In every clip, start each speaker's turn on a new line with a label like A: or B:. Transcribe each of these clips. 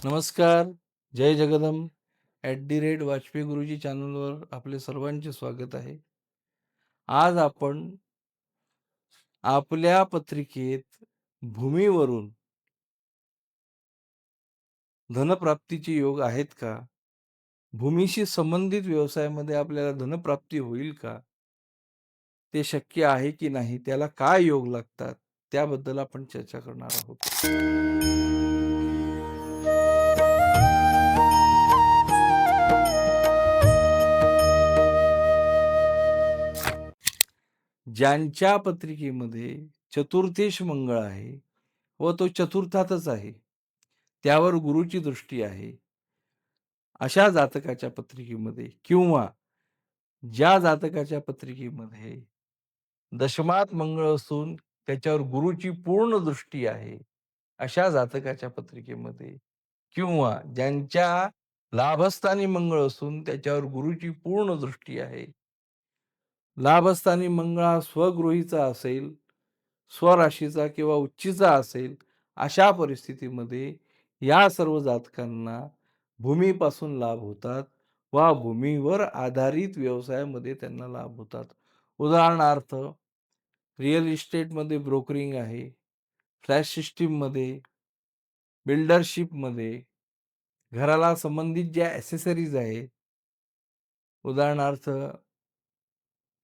A: नमस्कार. जय जगदंब. @वाजपेयी गुरुजी चॅनलवर आपले सर्वांचे स्वागत आहे. आज आपण आपल्या पत्रिकेत भूमीवरून धनप्राप्तीचे योग आहेत का? भूमीशी संबंधित व्यवसायामध्ये आपल्याला धनप्राप्ती होईल का? ते शक्य आहे की नाही? त्याला काय योग लागतात? त्याबद्दल आपण चर्चा करणार आहोत. ज्यांच्या पत्रिकेमध्ये चतुर्थेश मंगळ आहे व तो चतुर्थातच आहे, त्यावर गुरुची दृष्टी आहे. अशा जातकाच्या पत्रिकेमध्ये किंवा ज्या जातकाच्या पत्रिकेमध्ये दशमात मंगळ असून त्याच्यावर गुरुची पूर्ण दृष्टी आहे, अशा जातकाच्या पत्रिकेमध्ये किंवा ज्यांच्या लाभस्थानी मंगळ असून त्याच्यावर गुरुची पूर्ण दृष्टी आहे. लाभस्थानी मंगळ हा स्वगृहीचा असेल, स्वराशीचा किंवा उच्चीचा असेल, अशा परिस्थितीमध्ये या सर्व जातकांना भूमीपासून लाभ होतात वा भूमीवर आधारित व्यवसायामध्ये त्यांना लाभ होतात. उदाहरणार्थ, रिअल इस्टेटमध्ये ब्रोकरिंग आहे, फ्लॅट सिस्टीममध्ये, बिल्डरशिपमध्ये, घराला संबंधित ज्या ॲक्सेसरीज आहेत, उदाहरणार्थ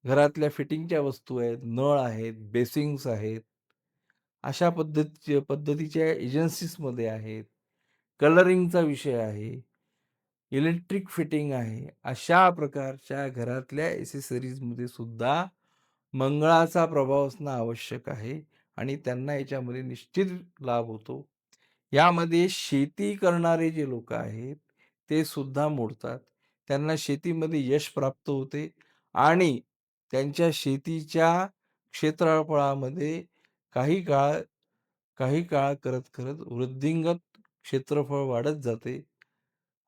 A: घरातल्या फिटिंगच्या वस्तू आहेत, नळ आहेत, बेसिंग्स आहेत, अशा पद्धतीच्या एजन्सीजमध्ये आहेत. कलरिंगचा विषय आहे, इलेक्ट्रिक फिटिंग आहे. अशा प्रकारच्या घरातल्या एक्सेसरीजमध्ये सुद्धा मंगळाचा प्रभाव असणं आवश्यक आहे आणि त्यांना याच्यामध्ये निश्चित लाभ होतो. यामध्ये शेती करणारे जे लोकं आहेत, ते सुद्धा मोडतात. त्यांना शेतीमध्ये यश प्राप्त होते आणि त्यांच्या शेतीच्या क्षेत्रफळामध्ये काही काळ काही काळ करत वृद्धिंगत क्षेत्रफळ वाढत जाते.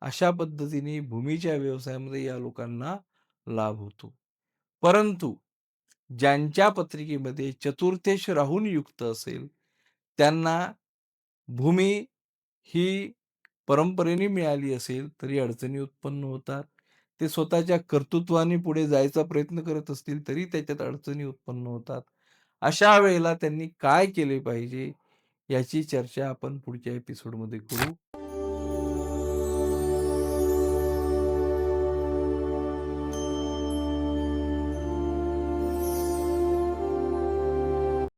A: अशा पद्धतीने भूमीच्या व्यवसायामध्ये या लोकांना लाभ होतो. परंतु ज्यांच्या पत्रिकेमध्ये चतुर्थेश राहून युक्त असेल, त्यांना भूमी ही परंपरेने मिळाली असेल, तरी अडचणी उत्पन्न होतात. ते स्वतःच्या कर्तृत्वाने पुढे जायचा प्रयत्न करत असतील, तरी त्याच्यात अडचणी उत्पन्न होतात. अशा वेळेला त्यांनी काय केले पाहिजे, याची चर्चा आपण पुढच्या एपिसोडमध्ये करू.